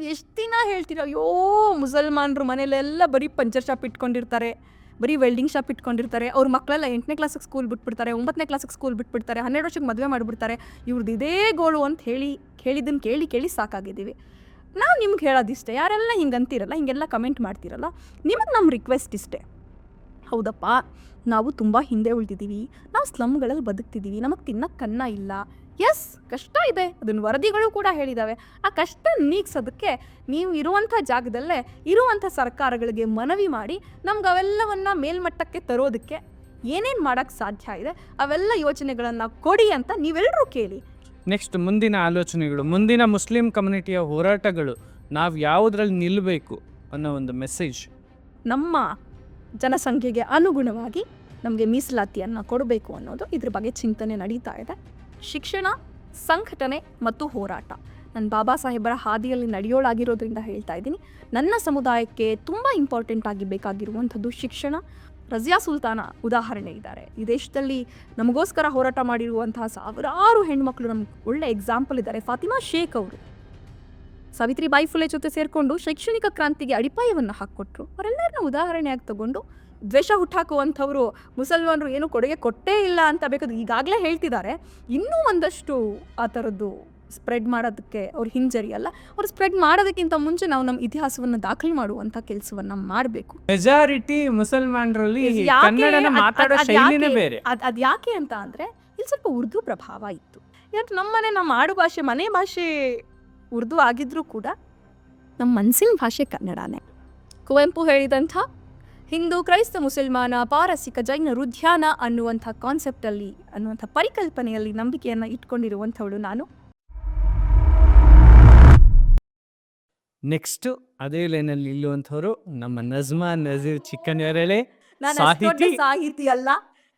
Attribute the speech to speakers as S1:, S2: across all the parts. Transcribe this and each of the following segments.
S1: ನೀವು ಎಷ್ಟು ದಿನ ಹೇಳ್ತೀರಾ, ಅಯ್ಯೋ ಮುಸಲ್ಮಾನರು ಮನೇಲೆಲ್ಲ ಬರೀ ಪಂಚರ್ ಶಾಪ್ ಇಟ್ಕೊಂಡಿರ್ತಾರೆ, ಬರೀ ವೆಲ್ಡಿಂಗ್ ಶಾಪ್ ಇಟ್ಕೊಂಡಿರ್ತಾರೆ, ಅವ್ರ ಮಕ್ಕಳೆಲ್ಲ 8ನೇ ಕ್ಲಾಸಿಗೆ ಸ್ಕೂಲ್ ಬಿಟ್ಬಿಡ್ತಾರೆ, 9ನೇ ಕ್ಲಾಸಿಗೆ ಸ್ಕೂಲ್ ಬಿಟ್ಬಿಡ್ತಾರೆ, 12 ವರ್ಷಕ್ಕೆ ಮದುವೆ ಮಾಡಿಬಿಡ್ತಾರೆ, ಇವ್ರದ್ದು ಇದೇ ಗೋಳು ಅಂತ ಹೇಳಿದ್ದನ್ನು ಕೇಳಿ ಸಾಕಾಗಿದ್ದೀವಿ. ನಾವು ನಿಮ್ಗೆ ಹೇಳೋದಿಷ್ಟೇ, ಯಾರೆಲ್ಲ ಹಿಂಗೆ ಅಂತೀರಲ್ಲ, ಹಿಂಗೆಲ್ಲ ಕಮೆಂಟ್ ಮಾಡ್ತೀರಲ್ಲ, ನಿಮಗೆ ನಮ್ಮ ರಿಕ್ವೆಸ್ಟ್ ಇಷ್ಟೇ. ಹೌದಪ್ಪ, ನಾವು ತುಂಬ ಹಿಂದೆ ಉಳಿದಿದ್ದೀವಿ, ನಾವು ಸ್ಲಮ್ಗಳಲ್ಲಿ ಬದುಕ್ತಿದ್ದೀವಿ, ನಮಗೆ ತಿನ್ನಕ್ಕೆ ಅನ್ನ ಇಲ್ಲ. ಎಸ್, ಕಷ್ಟ ಇದೆ, ಅದನ್ನು ವರದಿಗಳು ಕೂಡ ಹೇಳಿದ್ದಾವೆ. ಆ ಕಷ್ಟ ನೀಗ್ಸೋದಕ್ಕೆ ನೀವು ಇರುವಂಥ ಜಾಗದಲ್ಲೇ ಇರುವಂಥ ಸರ್ಕಾರಗಳಿಗೆ ಮನವಿ ಮಾಡಿ ನಮ್ಗೆ ಅವೆಲ್ಲವನ್ನ ಮೇಲ್ಮಟ್ಟಕ್ಕೆ ತರೋದಕ್ಕೆ ಏನೇನು ಮಾಡೋಕ್ಕೆ ಸಾಧ್ಯ ಇದೆ ಅವೆಲ್ಲ ಯೋಚನೆಗಳನ್ನು ಕೊಡಿ ಅಂತ ನೀವೆಲ್ಲರೂ ಕೇಳಿ.
S2: ನೆಕ್ಸ್ಟ್ ಮುಂದಿನ ಆಲೋಚನೆಗಳು, ಮುಂದಿನ ಮುಸ್ಲಿಂ ಕಮ್ಯುನಿಟಿಯ ಹೋರಾಟಗಳು, ನಾವು ಯಾವುದ್ರಲ್ಲಿ ನಿಲ್ಲಬೇಕು ಅನ್ನೋ ಒಂದು ಮೆಸೇಜ್.
S1: ನಮ್ಮ ಜನಸಂಖ್ಯೆಗೆ ಅನುಗುಣವಾಗಿ ನಮಗೆ ಮೀಸಲಾತಿಯನ್ನು ಕೊಡಬೇಕು ಅನ್ನೋದು ಇದ್ರ ಬಗ್ಗೆ ಚಿಂತನೆ ನಡೀತಾ ಇದೆ. ಶಿಕ್ಷಣ, ಸಂಘಟನೆ ಮತ್ತು ಹೋರಾಟ ನನ್ನ ಬಾಬಾ ಸಾಹೇಬರ ಹಾದಿಯಲ್ಲಿ ನಡೆಯೋಳಾಗಿರೋದ್ರಿಂದ ಹೇಳ್ತಾ ಇದ್ದೀನಿ. ನನ್ನ ಸಮುದಾಯಕ್ಕೆ ತುಂಬ ಇಂಪಾರ್ಟೆಂಟ್ ಆಗಿ ಬೇಕಾಗಿರುವಂಥದ್ದು ಶಿಕ್ಷಣ. ರಜಿಯಾ ಸುಲ್ತಾನ ಉದಾಹರಣೆ ಇದ್ದಾರೆ. ಈ ದೇಶದಲ್ಲಿ ನಮಗೋಸ್ಕರ ಹೋರಾಟ ಮಾಡಿರುವಂತಹ ಸಾವಿರಾರು ಹೆಣ್ಮಕ್ಳು ನಮ್ಗೆ ಒಳ್ಳೆ ಎಕ್ಸಾಂಪಲ್ ಇದ್ದಾರೆ. ಫಾತಿಮಾ ಶೇಖ್ ಅವರು ಸಾವಿತ್ರಿಬಾಯಿ ಫುಲೆ ಜೊತೆ ಸೇರಿಕೊಂಡು ಶೈಕ್ಷಣಿಕ ಕ್ರಾಂತಿಗೆ ಅಡಿಪಾಯವನ್ನು ಹಾಕ್ಕೊಟ್ರು. ಅವರೆಲ್ಲರನ್ನ ಉದಾಹರಣೆಯಾಗಿ ತಗೊಂಡು ದ್ವೇಷ ಹುಟ್ಟಾಕುವಂಥವ್ರು ಮುಸಲ್ಮಾನರು ಏನು ಕೊಡುಗೆ ಕೊಟ್ಟೇ ಇಲ್ಲ ಅಂತ ಬೇಕಾದ್ರೆ ಈಗಾಗಲೇ ಹೇಳ್ತಿದ್ದಾರೆ. ಇನ್ನೂ ಒಂದಷ್ಟು ಆ ಥರದ್ದು ಸ್ಪ್ರೆಡ್ ಮಾಡೋದಕ್ಕೆ ಅವ್ರು ಹಿಂಜರಿಯಲ್ಲ. ಅವ್ರು ಸ್ಪ್ರೆಡ್ ಮಾಡೋದಕ್ಕಿಂತ ಮುಂಚೆ ನಾವು ನಮ್ಮ ಇತಿಹಾಸವನ್ನು ದಾಖಲೆ ಮಾಡುವಂಥ ಕೆಲಸವನ್ನು ಮಾಡಬೇಕು.
S2: ಮೆಜಾರಿಟಿ ಮುಸಲ್ಮಾನರಲ್ಲಿ ಕನ್ನಡನ ಮಾತಾಡೋ ಶೈಲಿನೇ ಬೇರೆ.
S1: ಅದು ಯಾಕೆ ಅಂತ ಅಂದರೆ ಇಲ್ಲಿ ಸ್ವಲ್ಪ ಉರ್ದು ಪ್ರಭಾವ ಇತ್ತು. ಇವತ್ತು ನಮ್ಮ ಆಡು ಭಾಷೆ, ಮನೆ ಭಾಷೆ ಉರ್ದು ಆಗಿದ್ರೂ ಕೂಡ ನಮ್ಮ ಮನಸ್ಸಿನ ಭಾಷೆ ಕನ್ನಡನೇ. ಕುವೆಂಪು ಹೇಳಿದಂಥ ಹಿಂದೂ, ಕ್ರೈಸ್ತ, ಮುಸಲ್ಮಾನ, ಪಾರಸಿಕ, ಜೈನರು ಧ್ಯಾನ ಅನ್ನುವಂಥ ಕಾನ್ಸೆಪ್ಟಲ್ಲಿ, ಅನ್ನುವಂಥ ಪರಿಕಲ್ಪನೆಯಲ್ಲಿ ನಂಬಿಕೆಯನ್ನು ಇಟ್ಕೊಂಡಿರುವಂಥವಳು ನಾನು.
S2: ನೆಕ್ಸ್ಟ್ ಅದೇ ಲೈನಲ್ಲಿ ನಿಲ್ಲುವಂಥವ್ರು ನಮ್ಮ ನಜ್ಮಾ ನಜೀರ್ ಚಿಕ್ಕನಹಳ್ಳಿ.
S1: ಸಾಹಿತಿ ಅಲ್ಲ,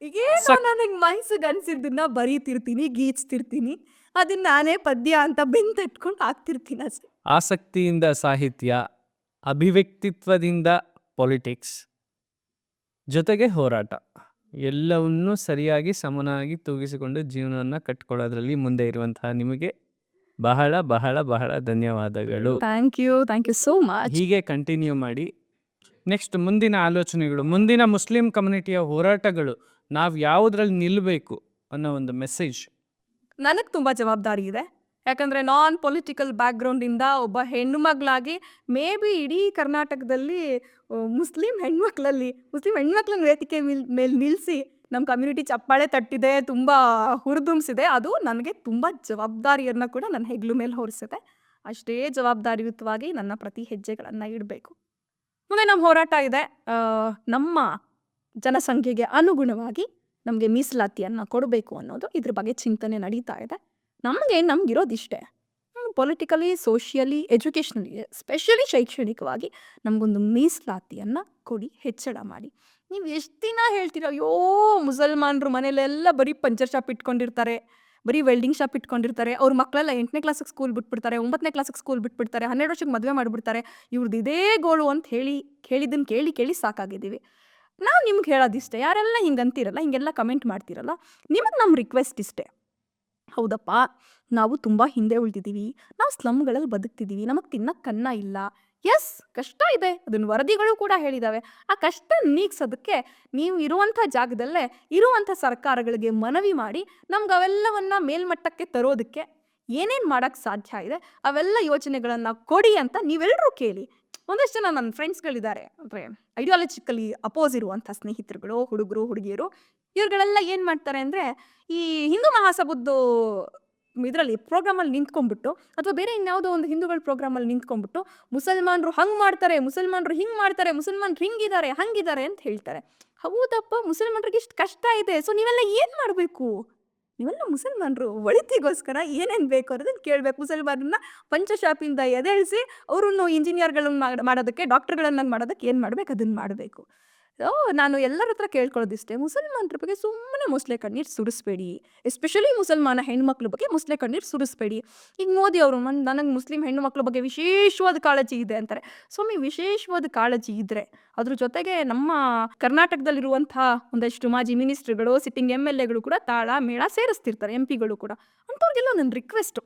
S1: ಈಗೇನೋ ನನಗೆ ಮನಸ್ಸಿಗೆ ಅನ್ಸಿದ್ದನ್ನ ಬರೀತಿರ್ತೀನಿ, ಗೀಚ್ತಿರ್ತೀನಿ, ಅದನ್ನ ನಾನೇ ಪದ್ಯ ಅಂತ ಬೆಂತಟ್ಕೊಂಡು ಹಾಕ್ತಿರ್ತೀನಿ ಅಷ್ಟೇ.
S2: ಆಸಕ್ತಿಯಿಂದ ಸಾಹಿತ್ಯ, ಅಭಿವ್ಯಕ್ತಿತ್ವದಿಂದ ಪೊಲಿಟಿಕ್ಸ್, ಜೊತೆಗೆ ಹೋರಾಟ, ಎಲ್ಲವನ್ನೂ ಸರಿಯಾಗಿ ಸಮನಾಗಿ ತೂಗಿಸಿಕೊಂಡು ಜೀವನವನ್ನು ಕಟ್ಕೊಳ್ಳೋದ್ರಲ್ಲಿ ಮುಂದೆ ಇರುವಂತಹ ನಿಮಗೆ ಬಹಳ ಬಹಳ ಬಹಳ ಧನ್ಯವಾದಗಳು.
S1: Thank you so much.
S2: ಹೀಗೆ ಕಂಟಿನ್ಯೂ ಮಾಡಿ. ನೆಕ್ಸ್ಟ್ ಮುಂದಿನ ಆಲೋಚನೆಗಳು, ಮುಂದಿನ ಮುಸ್ಲಿಂ ಕಮ್ಯುನಿಟಿಯ ಹೋರಾಟಗಳು, ನಾವು ಯಾವುದ್ರಲ್ಲಿ ನಿಲ್ಲಬೇಕು ಅನ್ನೋ ಒಂದು ಮೆಸೇಜ್.
S1: ನನಗೆ ತುಂಬ ಜವಾಬ್ದಾರಿ ಇದೆ. ಯಾಕಂದರೆ ನಾನ್ ಪೊಲಿಟಿಕಲ್ ಬ್ಯಾಕ್ಗ್ರೌಂಡಿಂದ ಒಬ್ಬ ಹೆಣ್ಣು ಮಗಳಾಗಿ ಮೇ ಬಿ ಇಡೀ ಕರ್ನಾಟಕದಲ್ಲಿ ಮುಸ್ಲಿಂ ಹೆಣ್ಮಕ್ಳನ್ನ ವೇದಿಕೆ ಮೇಲೆ ನಿಲ್ಲಿಸಿ ನಮ್ಮ ಕಮ್ಯುನಿಟಿ ಚಪ್ಪಾಳೆ ತಟ್ಟಿದೆ, ತುಂಬ ಹುರಿದುಂಬಿಸಿದೆ. ಅದು ನನಗೆ ತುಂಬ ಜವಾಬ್ದಾರಿಯನ್ನು ಕೂಡ ನನ್ನ ಹೆಗ್ಲು ಮೇಲೆ ಹೊರಿಸಿದೆ. ಅಷ್ಟೇ ಜವಾಬ್ದಾರಿಯುತವಾಗಿ ನನ್ನ ಪ್ರತಿ ಹೆಜ್ಜೆಗಳನ್ನು ಇಡಬೇಕು. ಮುಂದೆ ನಮ್ಮ ಹೋರಾಟ ಇದೆ. ನಮ್ಮ ಜನಸಂಖ್ಯೆಗೆ ಅನುಗುಣವಾಗಿ ನಮಗೆ ಮೀಸಲಾತಿಯನ್ನು ಕೊಡಬೇಕು ಅನ್ನೋದು ಇದ್ರ ಬಗ್ಗೆ ಚಿಂತನೆ ನಡೀತಾ ಇದೆ. ನಮಗಿರೋದಿಷ್ಟೇ, ಪೊಲಿಟಿಕಲಿ, ಸೋಷಿಯಲಿ, ಎಜುಕೇಷನಲಿ, ಸ್ಪೆಷಲಿ ಶೈಕ್ಷಣಿಕವಾಗಿ ನಮಗೊಂದು ಮೀಸಲಾತಿಯನ್ನು ಕೊಡಿ, ಹೆಚ್ಚಳ ಮಾಡಿ. ನೀವು ಎಷ್ಟು ದಿನ ಹೇಳ್ತೀರಾ, ಅಯ್ಯೋ ಮುಸಲ್ಮಾನರು ಮನೇಲೆಲ್ಲ ಬರೀ ಪಂಚರ್ ಶಾಪ್ ಇಟ್ಕೊಂಡಿರ್ತಾರೆ, ಬರೀ ವೆಲ್ಡಿಂಗ್ ಶಾಪ್ ಇಟ್ಕೊಂಡಿರ್ತಾರೆ, ಅವ್ರ ಮಕ್ಕಳೆಲ್ಲ 8ನೇ ಕ್ಲಾಸಿಗೆ ಸ್ಕೂಲ್ ಬಿಟ್ಬಿಡ್ತಾರೆ, 9ನೇ ಕ್ಲಾಸಿಗೆ ಸ್ಕೂಲ್ ಬಿಟ್ಬಿಡ್ತಾರೆ, 12 ವರ್ಷಕ್ಕೆ ಮದುವೆ ಮಾಡಿಬಿಡ್ತಾರೆ, ಇವ್ರದ್ದು ಇದೇ ಗೋಳು ಅಂತ ಹೇಳಿದ್ದನ್ನು ಕೇಳಿ ಸಾಕಾಗಿದ್ದೀವಿ. ನಾವು ನಿಮ್ಗೆ ಹೇಳೋದಿಷ್ಟೇ, ಯಾರೆಲ್ಲ ಹಿಂಗೆ ಅಂತೀರಲ್ಲ, ಹಿಂಗೆಲ್ಲ ಕಮೆಂಟ್ ಮಾಡ್ತೀರಲ್ಲ, ನಿಮಗೆ ನಮ್ಮ ರಿಕ್ವೆಸ್ಟ್ ಇಷ್ಟೇ. ಹೌದಪ್ಪ, ನಾವು ತುಂಬ ಹಿಂದೆ ಉಳಿದಿದ್ದೀವಿ, ನಾವು ಸ್ಲಮ್ಗಳಲ್ಲಿ ಬದುಕ್ತಿದ್ದೀವಿ, ನಮಗೆ ತಿನ್ನಕ್ಕೆ ಅನ್ನ ಇಲ್ಲ. ಎಸ್, ಕಷ್ಟ ಇದೆ, ಅದನ್ನು ವರದಿಗಳು ಕೂಡ ಹೇಳಿದ್ದಾವೆ. ಆ ಕಷ್ಟ ನೀಗ್ಸೋದಕ್ಕೆ ನೀವು ಇರುವಂಥ ಜಾಗದಲ್ಲೇ ಇರುವಂಥ ಸರ್ಕಾರಗಳಿಗೆ ಮನವಿ ಮಾಡಿ ನಮ್ಗೆ ಅವೆಲ್ಲವನ್ನ ಮೇಲ್ಮಟ್ಟಕ್ಕೆ ತರೋದಕ್ಕೆ ಏನೇನು ಮಾಡೋಕ್ಕೆ ಸಾಧ್ಯ ಇದೆ ಅವೆಲ್ಲ ಯೋಚನೆಗಳನ್ನು ಕೊಡಿ ಅಂತ ನೀವೆಲ್ಲರೂ ಕೇಳಿ. ಒಂದಷ್ಟು ಜನ ನನ್ನ ಫ್ರೆಂಡ್ಸ್ಗಳಿದ್ದಾರೆ, ಅಂದರೆ ಐಡಿಯಾಲಜಿಕಲಿ ಅಪೋಸ್ ಇರುವಂಥ ಸ್ನೇಹಿತರುಗಳು, ಹುಡುಗರು, ಹುಡುಗಿಯರು, ಇವ್ರುಗಳೆಲ್ಲ ಏನು ಮಾಡ್ತಾರೆ ಅಂದರೆ ಈ ಹಿಂದೂ ಮಹಾಸಭದ್ದು ಇದರಲ್ಲಿ ಪ್ರೋಗ್ರಾಮಲ್ಲಿ ನಿಂತ್ಕೊಂಡ್ಬಿಟ್ಟು, ಅಥವಾ ಬೇರೆ ಇನ್ಯಾವುದೋ ಒಂದು ಹಿಂದೂಗಳ ಪ್ರೋಗ್ರಾಮಲ್ಲಿ ನಿಂತ್ಕೊಂಡ್ಬಿಟ್ಟು ಮುಸಲ್ಮಾನರು ಹಂಗೆ ಮಾಡ್ತಾರೆ, ಮುಸಲ್ಮಾನರು ಹಿಂಗೆ ಮಾಡ್ತಾರೆ, ಮುಸಲ್ಮಾನರು ಹಿಂಗಿದ್ದಾರೆ, ಹಂಗಿದ್ದಾರೆ ಅಂತ ಹೇಳ್ತಾರೆ. ಹೌದಪ್ಪ, ಮುಸಲ್ಮಾನರಿಗೆ ಇಷ್ಟು ಕಷ್ಟ ಇದೆ, ಸೊ ನೀವೆಲ್ಲ ಏನು ಮಾಡಬೇಕು? ನೀವೆಲ್ಲ ಮುಸಲ್ಮಾನರು ಒಳಿತಿಗೋಸ್ಕರ ಏನೇನು ಬೇಕು ಅನ್ನೋದನ್ನು ಕೇಳಬೇಕು. ಮುಸಲ್ಮಾನರನ್ನ ಪಂಚಶಾಪಿಂದ ಎದೇಳಿಸಿ ಅವರನ್ನು ಇಂಜಿನಿಯರ್ಗಳನ್ನ ಮಾಡೋದಕ್ಕೆ, ಡಾಕ್ಟರ್ಗಳನ್ನ ಮಾಡೋದಕ್ಕೆ ಏನು ಮಾಡಬೇಕು ಅದನ್ನು ಮಾಡಬೇಕು. ನಾನು ಎಲ್ಲರ ಹತ್ರ ಕೇಳ್ಕೊಳ್ಳೋದಿಷ್ಟೇ, ಮುಸಲ್ಮಾನರ ಬಗ್ಗೆ ಸುಮ್ಮನೆ ಮುಸ್ಲೆ ಕಣ್ಣೀರು ಸುರಿಸ್ಬೇಡಿ, ಎಸ್ಪೆಷಲಿ ಮುಸಲ್ಮಾನ ಹೆಣ್ಮಕ್ಳ ಬಗ್ಗೆ ಮುಸ್ಲೆ ಕಣ್ಣೀರು ಸುರಿಸ್ಬೇಡಿ. ಈಗ ಮೋದಿ ಅವರು ನನಗೆ ಮುಸ್ಲಿಂ ಹೆಣ್ಣು ಮಕ್ಳ ಬಗ್ಗೆ ವಿಶೇಷವಾದ ಕಾಳಜಿ ಇದೆ ಅಂತಾರೆ. ಸ್ವಾಮಿ, ವಿಶೇಷವಾದ ಕಾಳಜಿ ಇದ್ದರೆ ಅದ್ರ ಜೊತೆಗೆ ನಮ್ಮ ಕರ್ನಾಟಕದಲ್ಲಿರುವಂಥ ಒಂದಷ್ಟು ಮಾಜಿ ಮಿನಿಸ್ಟ್ರುಗಳು, ಸಿಟ್ಟಿಂಗ್ MLA ಗಳು ಕೂಡ ತಾಳ ಮೇಳ ಸೇರಿಸ್ತಿರ್ತಾರೆ, MP ಗಳು ಕೂಡ. ಅಂಥವ್ರಿಗೆಲ್ಲ ನನ್ನ ರಿಕ್ವೆಸ್ಟು,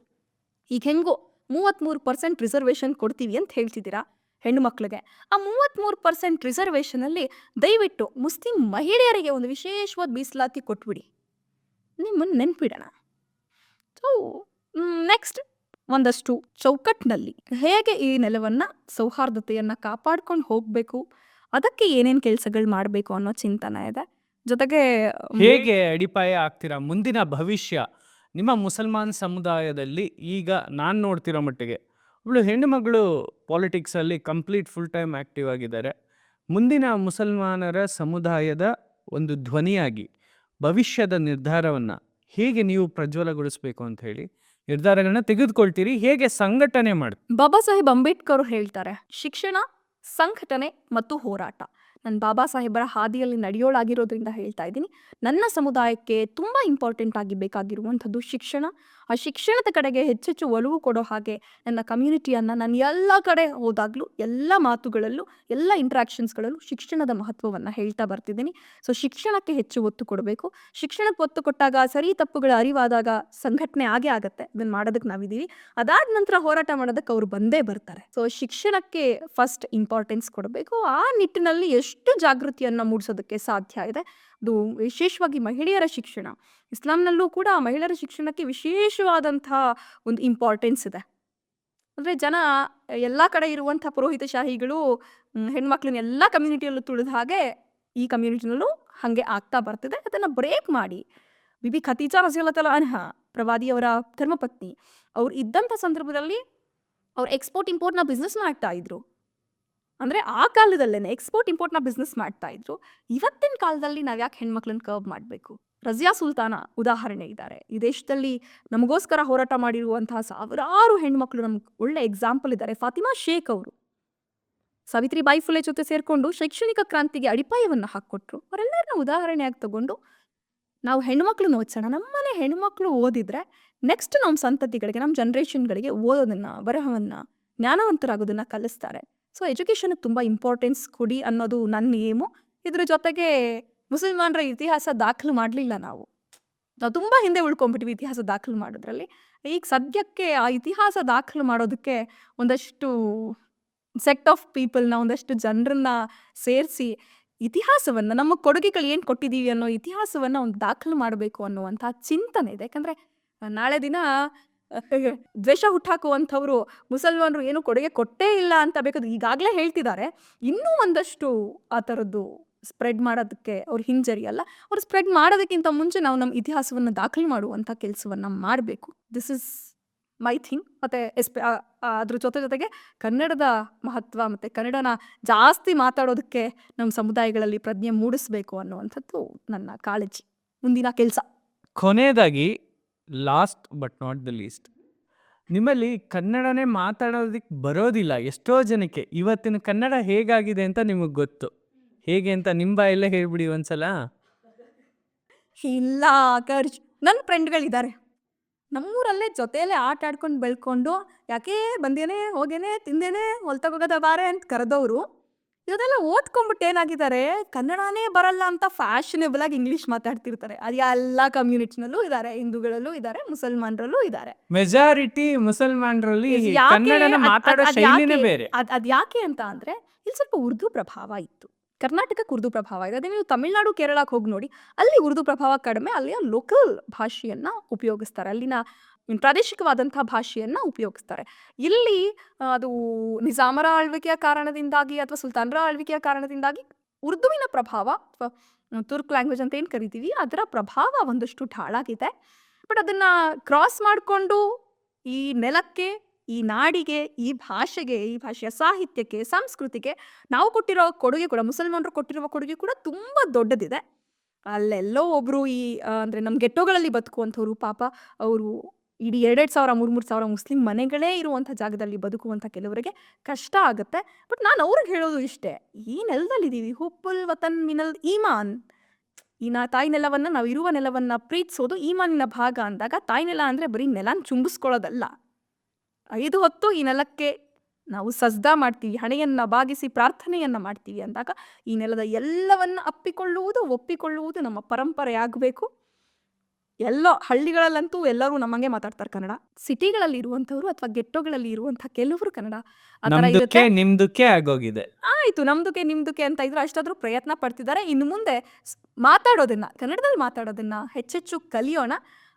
S1: ಈಗ ಹೆಂಗೋ 33% ರಿಸರ್ವೇಷನ್ ಕೊಡ್ತೀವಿ ಅಂತ ಹೇಳ್ತಿದ್ದೀರಾ ಹೆಣ್ಣು ಮಕ್ಕಳಿಗೆ. ಆ 33% ರಿಸರ್ವೇಷನಲ್ಲಿ ದಯವಿಟ್ಟು ಮುಸ್ಲಿಂ ಮಹಿಳೆಯರಿಗೆ ಒಂದು ವಿಶೇಷವಾದ ಮೀಸಲಾತಿ ಕೊಟ್ಬಿಡಿ, ನಿಮ್ಮನ್ನು ನೆನ್ಪಿಡೋಣ. ಸೊ ನೆಕ್ಸ್ಟ್ ಒಂದಷ್ಟು ಚೌಕಟ್ಟಿನಲ್ಲಿ ಹೇಗೆ ಈ ನೆಲವನ್ನು ಸೌಹಾರ್ದತೆಯನ್ನು ಕಾಪಾಡ್ಕೊಂಡು ಹೋಗಬೇಕು, ಅದಕ್ಕೆ ಏನೇನು ಕೆಲಸಗಳು ಮಾಡಬೇಕು ಅನ್ನೋ ಚಿಂತನೆ ಇದೆ. ಜೊತೆಗೆ
S2: ಹೇಗೆ ಅಡಿಪಾಯ ಆಗ್ತೀರಾ ಮುಂದಿನ ಭವಿಷ್ಯ ನಿಮ್ಮ ಮುಸಲ್ಮಾನ್ ಸಮುದಾಯದಲ್ಲಿ? ಈಗ ನಾನು ನೋಡ್ತಿರೋ ಮಟ್ಟಿಗೆ ಒಬ್ಳು ಹೆಣ್ಣು ಮಗಳು ಪಾಲಿಟಿಕ್ಸಲ್ಲಿ ಕಂಪ್ಲೀಟ್ ಫುಲ್ ಟೈಮ್ ಆ್ಯಕ್ಟಿವ್ ಆಗಿದ್ದಾರೆ. ಮುಂದಿನ ಮುಸಲ್ಮಾನರ ಸಮುದಾಯದ ಒಂದು ಧ್ವನಿಯಾಗಿ ಭವಿಷ್ಯದ ನಿರ್ಧಾರವನ್ನು ಹೇಗೆ ನೀವು ಪ್ರಜ್ವಲಗೊಳಿಸಬೇಕು ಅಂತ ಹೇಳಿ ನಿರ್ಧಾರಗಳನ್ನ ತೆಗೆದುಕೊಳ್ತೀರಿ? ಹೇಗೆ ಸಂಘಟನೆ ಮಾಡ್ತೀರಿ?
S1: ಬಾಬಾ ಸಾಹೇಬ್ ಅಂಬೇಡ್ಕರ್ ಹೇಳ್ತಾರೆ, ಶಿಕ್ಷಣ, ಸಂಘಟನೆ ಮತ್ತು ಹೋರಾಟ. ನಾನು ಬಾಬಾ ಸಾಹೇಬರ ಹಾದಿಯಲ್ಲಿ ನಡೆಯೋಳಾಗಿರೋದ್ರಿಂದ ಹೇಳ್ತಾ ಇದ್ದೀನಿ. ನನ್ನ ಸಮುದಾಯಕ್ಕೆ ತುಂಬ ಇಂಪಾರ್ಟೆಂಟ್ ಆಗಿ ಬೇಕಾಗಿರುವಂಥದ್ದು ಶಿಕ್ಷಣ. ಆ ಶಿಕ್ಷಣದ ಕಡೆಗೆ ಹೆಚ್ಚೆಚ್ಚು ಒಲವು ಕೊಡೋ ಹಾಗೆ ನನ್ನ ಕಮ್ಯುನಿಟಿಯನ್ನು ನಾನು ಎಲ್ಲ ಕಡೆ ಹೋದಾಗಲೂ, ಎಲ್ಲ ಮಾತುಗಳಲ್ಲೂ, ಎಲ್ಲ ಇಂಟ್ರಾಕ್ಷನ್ಸ್ಗಳಲ್ಲೂ ಶಿಕ್ಷಣದ ಮಹತ್ವವನ್ನು ಹೇಳ್ತಾ ಬರ್ತಿದ್ದೀನಿ. ಸೊ ಶಿಕ್ಷಣಕ್ಕೆ ಹೆಚ್ಚು ಒತ್ತು ಕೊಡಬೇಕು. ಶಿಕ್ಷಣಕ್ಕೆ ಒತ್ತು ಕೊಟ್ಟಾಗ ಸರಿ ತಪ್ಪುಗಳ ಅರಿವಾದಾಗ ಸಂಘಟನೆ ಆಗೇ ಆಗುತ್ತೆ. ಇದನ್ನು ಮಾಡೋದಕ್ಕೆ ನಾವಿದ್ದೀವಿ. ಅದಾದ ನಂತರ ಹೋರಾಟ ಮಾಡೋದಕ್ಕೆ ಅವ್ರು ಬಂದೇ ಬರ್ತಾರೆ. ಸೊ ಶಿಕ್ಷಣಕ್ಕೆ ಫಸ್ಟ್ ಇಂಪಾರ್ಟೆನ್ಸ್ ಕೊಡಬೇಕು. ಆ ನಿಟ್ಟಿನಲ್ಲಿ ಎಷ್ಟು ಜಾಗೃತಿಯನ್ನು ಮೂಡಿಸೋದಕ್ಕೆ ಸಾಧ್ಯ ಇದೆ, ಅದು ವಿಶೇಷವಾಗಿ ಮಹಿಳೆಯರ ಶಿಕ್ಷಣ. ಇಸ್ಲಾಂನಲ್ಲೂ ಕೂಡ ಮಹಿಳೆಯರ ಶಿಕ್ಷಣಕ್ಕೆ ವಿಶೇಷವಾದಂಥ ಒಂದು ಇಂಪಾರ್ಟೆನ್ಸ್ ಇದೆ. ಅಂದರೆ ಜನ ಎಲ್ಲ ಕಡೆ ಇರುವಂಥ ಪುರೋಹಿತಶಾಹಿಗಳು ಹೆಣ್ಮಕ್ಳನ್ನ ಎಲ್ಲ ಕಮ್ಯುನಿಟಿಯಲ್ಲೂ ತುಳಿದ ಹಾಗೆ ಈ ಕಮ್ಯುನಿಟಿನಲ್ಲೂ ಹಾಗೆ ಆಗ್ತಾ ಬರ್ತಿದೆ. ಅದನ್ನು ಬ್ರೇಕ್ ಮಾಡಿ ಬಿಬಿ ಖದೀಜಾ ರಜಿಯಲ್ಲಾಹು ಅನ್ಹಾ ಪ್ರವಾದಿಯವರ ಧರ್ಮಪತ್ನಿ ಅವ್ರು ಇದ್ದಂಥ ಸಂದರ್ಭದಲ್ಲಿ ಅವ್ರು ಎಕ್ಸ್ಪೋರ್ಟ್ ಇಂಪೋರ್ಟ್ನ ಬಿಸ್ನೆಸ್ ಮಾಡ್ತಾ ಇದ್ರು. ಅಂದರೆ ಆ ಕಾಲದಲ್ಲೇ ಎಕ್ಸ್ಪೋರ್ಟ್ ಇಂಪೋರ್ಟ್ನ ಬಿಸ್ನೆಸ್ ಮಾಡ್ತಾ ಇದ್ರು. ಇವತ್ತಿನ ಕಾಲದಲ್ಲಿ ನಾವು ಯಾಕೆ ಹೆಣ್ಮಕ್ಳನ್ನ ಕರ್ವ್ ಮಾಡಬೇಕು? ರಜಿಯಾ ಸುಲ್ತಾನ ಉದಾಹರಣೆ ಇದ್ದಾರೆ. ಈ ದೇಶದಲ್ಲಿ ನಮಗೋಸ್ಕರ ಹೋರಾಟ ಮಾಡಿರುವಂತಹ ಸಾವಿರಾರು ಹೆಣ್ಮಕ್ಳು ನಮ್ಗೆ ಒಳ್ಳೆ ಎಕ್ಸಾಂಪಲ್ ಇದ್ದಾರೆ. ಫಾತಿಮಾ ಶೇಖ್ ಅವರು ಸಾವಿತ್ರಿಬಾಯಿ ಫುಲೆ ಜೊತೆ ಸೇರಿಕೊಂಡು ಶೈಕ್ಷಣಿಕ ಕ್ರಾಂತಿಗೆ ಅಡಿಪಾಯವನ್ನು ಹಾಕ್ಕೊಟ್ರು. ಅವರೆಲ್ಲರನ್ನ ಉದಾಹರಣೆಯಾಗಿ ತಗೊಂಡು ನಾವು ಹೆಣ್ಮಕ್ಳನ್ನ ಓದಿಸೋಣ. ನಮ್ಮನೆ ಹೆಣ್ಮಕ್ಳು ಓದಿದ್ರೆ ನೆಕ್ಸ್ಟ್ ನಮ್ಮ ಸಂತತಿಗಳಿಗೆ, ನಮ್ಮ ಜನ್ರೇಷನ್ಗಳಿಗೆ ಓದೋದನ್ನು, ಬರಹವನ್ನು, ಜ್ಞಾನವಂತರಾಗೋದನ್ನು ಕಲಿಸ್ತಾರೆ. ಸೊ ಎಜುಕೇಷನ್ಗೆ ತುಂಬ ಇಂಪಾರ್ಟೆನ್ಸ್ ಕೊಡಿ ಅನ್ನೋದು ನನ್ನ ಏಮು. ಇದ್ರ ಜೊತೆಗೆ ಮುಸಲ್ಮಾನರ ಇತಿಹಾಸ ದಾಖಲು ಮಾಡಲಿಲ್ಲ. ನಾವು ತುಂಬ ಹಿಂದೆ ಉಳ್ಕೊಂಡ್ಬಿಟ್ವಿ ಇತಿಹಾಸ ದಾಖಲು ಮಾಡೋದ್ರಲ್ಲಿ. ಈಗ ಸದ್ಯಕ್ಕೆ ಆ ಇತಿಹಾಸ ದಾಖಲು ಮಾಡೋದಕ್ಕೆ ಒಂದಷ್ಟು ಸೆಟ್ ಆಫ್ ಪೀಪಲ್ನ, ಒಂದಷ್ಟು ಜನರನ್ನ ಸೇರಿಸಿ ಇತಿಹಾಸವನ್ನು, ನಮ್ಮ ಕೊಡುಗೆಗಳು ಏನು ಕೊಟ್ಟಿದ್ದೀವಿ ಅನ್ನೋ ಇತಿಹಾಸವನ್ನು ಒಂದು ದಾಖಲು ಮಾಡಬೇಕು ಅನ್ನುವಂಥ ಚಿಂತನೆ ಇದೆ. ಯಾಕಂದರೆ ನಾಳೆ ದಿನ ದ್ವೇಷ ಹುಟ್ಟಾಕುವಂಥವ್ರು ಮುಸಲ್ಮಾನರು ಏನು ಕೊಡುಗೆ ಕೊಟ್ಟೇ ಇಲ್ಲ ಅಂತ ಬೇಕಾದ್ರೆ ಈಗಾಗಲೇ ಹೇಳ್ತಿದ್ದಾರೆ. ಇನ್ನೂ ಒಂದಷ್ಟು ಆ ಥರದ್ದು ಸ್ಪ್ರೆಡ್ ಮಾಡೋದಕ್ಕೆ ಅವ್ರು ಹಿಂಜರಿಯಲ್ಲ. ಅವ್ರು ಸ್ಪ್ರೆಡ್ ಮಾಡೋದಕ್ಕಿಂತ ಮುಂಚೆ ನಾವು ನಮ್ಮ ಇತಿಹಾಸವನ್ನು ದಾಖಲು ಮಾಡುವಂಥ ಕೆಲಸವನ್ನು ಮಾಡಬೇಕು. This is my thing. ಮತ್ತು ಅದ್ರ ಜೊತೆಗೆ ಕನ್ನಡದ ಮಹತ್ವ ಮತ್ತು ಕನ್ನಡನ ಜಾಸ್ತಿ ಮಾತಾಡೋದಕ್ಕೆ ನಮ್ಮ ಸಮುದಾಯಗಳಲ್ಲಿ ಪ್ರಜ್ಞೆ ಮೂಡಿಸ್ಬೇಕು ಅನ್ನುವಂಥದ್ದು ನನ್ನ ಕಾಳಜಿ, ಮುಂದಿನ ಕೆಲಸ.
S2: ಕೊನೆಯದಾಗಿ, last but not the least, ನಿಮ್ಮಲ್ಲಿ ಕನ್ನಡನೇ ಮಾತಾಡೋದಕ್ಕೆ ಬರೋದಿಲ್ಲ ಎಷ್ಟೋ ಜನಕ್ಕೆ. ಇವತ್ತಿನ ಕನ್ನಡ ಹೇಗಾಗಿದೆ ಅಂತ ನಿಮಗೆ ಗೊತ್ತು. ಹೇಗೆ ಅಂತ ನಿಮ್ಮ ಬಾಯಲ್ಲೇ ಹೇಳ್ಬಿಡಿ ಒಂದ್ಸಲ.
S1: ಇಲ್ಲ ಖರ್ಚು. ನನ್ನ ಫ್ರೆಂಡ್ಗಳಿದ್ದಾರೆ ನಮ್ಮೂರಲ್ಲೇ ಜೊತೆಯಲ್ಲೇ ಆಟ ಆಡ್ಕೊಂಡು ಬೆಳ್ಕೊಂಡು, ಯಾಕೆ ಬಂದೇನೆ ಹೋಗೇನೆ ತಿಂದೇನೆ ಹೊಲ್ತಗೋಗದ ಬಾರೆ ಅಂತ ಕರೆದವರು ಇದೆಲ್ಲ ಓದ್ಕೊಂಡ್ಬಿಟ್ಟು ಏನಾಗಿದ್ದಾರೆ, ಕನ್ನಡನೇ ಬರಲ್ಲ ಅಂತ ಫ್ಯಾಷನೇಬಲ್ ಆಗಿ ಇಂಗ್ಲೀಷ್ ಮಾತಾಡ್ತಿರ್ತಾರೆ. ಅದು ಎಲ್ಲ ಕಮ್ಯುನಿಟಿನಲ್ಲೂ ಇದ್ದಾರೆ, ಹಿಂದೂಗಳಲ್ಲೂ ಇದ್ದಾರೆ, ಮುಸಲ್ಮಾನರಲ್ಲೂ ಇದ್ದಾರೆ.
S2: ಮೆಜಾರಿಟಿ ಮುಸಲ್ಮಾನರಲ್ಲಿ ಕನ್ನಡನ ಮಾತಾಡೋ ಶೈಲಿನೇ ಬೇರೆ.
S1: ಅದು ಯಾಕೆ ಅಂತ ಅಂದರೆ ಇಲ್ಲಿ ಸ್ವಲ್ಪ ಉರ್ದು ಪ್ರಭಾವ ಇತ್ತು. ಕರ್ನಾಟಕಕ್ಕೆ ಉರ್ದು ಪ್ರಭಾವ ಇದೆ. ಅದೇ ನೀವು ತಮಿಳ್ನಾಡು, ಕೇರಳಕ್ಕೆ ಹೋಗಿ ನೋಡಿ, ಅಲ್ಲಿ ಉರ್ದು ಪ್ರಭಾವ ಕಡಿಮೆ. ಅಲ್ಲಿಯ ಲೋಕಲ್ ಭಾಷೆಯನ್ನು ಉಪಯೋಗಿಸ್ತಾರೆ, ಅಲ್ಲಿನ ಪ್ರಾದೇಶಿಕವಾದಂಥ ಭಾಷೆಯನ್ನು ಉಪಯೋಗಿಸ್ತಾರೆ. ಇಲ್ಲಿ ಅದು ನಿಜಾಮರ ಆಳ್ವಿಕೆಯ ಕಾರಣದಿಂದಾಗಿ ಅಥವಾ ಸುಲ್ತಾನರ ಆಳ್ವಿಕೆಯ ಕಾರಣದಿಂದಾಗಿ ಉರ್ದುವಿನ ಪ್ರಭಾವ ಅಥವಾ ತುರ್ಕ್ ಲ್ಯಾಂಗ್ವೇಜ್ ಅಂತ ಏನು ಕರಿತೀವಿ ಅದರ ಪ್ರಭಾವ ಒಂದಷ್ಟು ಢಾಳಾಗಿದೆ. ಬಟ್ ಅದನ್ನು ಕ್ರಾಸ್ ಮಾಡಿಕೊಂಡು ಈ ನೆಲಕ್ಕೆ, ಈ ನಾಡಿಗೆ, ಈ ಭಾಷೆಗೆ, ಈ ಭಾಷೆಯ ಸಾಹಿತ್ಯಕ್ಕೆ, ಸಂಸ್ಕೃತಿಗೆ ನಾವು ಕೊಟ್ಟಿರೋ ಕೊಡುಗೆ ಕೂಡ, ಮುಸಲ್ಮಾನರು ಕೊಟ್ಟಿರುವ ಕೊಡುಗೆ ಕೂಡ ತುಂಬ ದೊಡ್ಡದಿದೆ. ಅಲ್ಲೆಲ್ಲೋ ಒಬ್ಬರು ಈ ಅಂದರೆ ನಮ್ಮ ಗೆಟ್ಟೋಗಳಲ್ಲಿ ಬದುಕುವಂಥವ್ರು ಪಾಪ ಅವರು ಇಡೀ 2,000 3,000 ಮುಸ್ಲಿಂ ಮನೆಗಳೇ ಇರುವಂಥ ಜಾಗದಲ್ಲಿ ಬದುಕುವಂಥ ಕೆಲವರಿಗೆ ಕಷ್ಟ ಆಗುತ್ತೆ. ಬಟ್ ನಾನು ಅವ್ರಿಗೆ ಹೇಳೋದು ಇಷ್ಟೇ, ಈ ನೆಲದಲ್ಲಿದ್ದೀವಿ, ಹುಬ್ಬುಲ್ ವತನ್ ಮಿನಲ್ ಈಮಾನ್. ಈ ತಾಯಿ ನೆಲವನ್ನು, ನಾವು ಇರುವ ನೆಲವನ್ನು ಪ್ರೀತಿಸೋದು ಈಮಾನಿನ ಭಾಗ ಅಂದಾಗ, ತಾಯಿ ನೆಲ ಅಂದರೆ ಬರೀ ನೆಲನ ಚುಂಬಿಸ್ಕೊಳ್ಳೋದಲ್ಲ. 5 ಹೊತ್ತು ಈ ನೆಲಕ್ಕೆ ನಾವು ಸಜ್ದಾ ಮಾಡ್ತೀವಿ, ಹಣೆಯನ್ನು ಬಾಗಿಸಿ ಪ್ರಾರ್ಥನೆಯನ್ನು ಮಾಡ್ತೀವಿ ಅಂದಾಗ ಈ ನೆಲದ ಎಲ್ಲವನ್ನು ಅಪ್ಪಿಕೊಳ್ಳುವುದು, ಒಪ್ಪಿಕೊಳ್ಳುವುದು ನಮ್ಮ ಪರಂಪರೆ ಆಗಬೇಕು. ಎಲ್ಲೋ ಹಳ್ಳಿಗಳಲ್ಲಂತೂ ಎಲ್ಲರೂ ನಮ್ಮಂಗೆ ಮಾತಾಡ್ತಾರೆ ಕನ್ನಡ. ಸಿಟಿಗಳಲ್ಲಿ ಇರುವಂಥವ್ರು ಅಥವಾ ಗೆಟ್ಟೋಗಳಲ್ಲಿ ಇರುವಂಥ ಕೆಲವರು ಕನ್ನಡ ಆ ಥರ
S2: ನಮ್ದಕ್ಕೆ
S1: ಇರುತ್ತೆ.
S2: ನಿಮ್ದಕ್ಕೆ ಆಗೋಗಿದೆ.
S1: ಆಯಿತು ನಮ್ದಕ್ಕೆ ನಿಮ್ದಕ್ಕೆ ಅಂತ ಇದ್ರು ಅಷ್ಟಾದರೂ ಪ್ರಯತ್ನ ಪಡ್ತಿದ್ದಾರೆ. ಇನ್ನು ಮುಂದೆ ಮಾತಾಡೋದನ್ನ ಕನ್ನಡದಲ್ಲಿ ಮಾತಾಡೋದನ್ನ ಹೆಚ್ಚೆಚ್ಚು ಕಲಿಯೋಣ.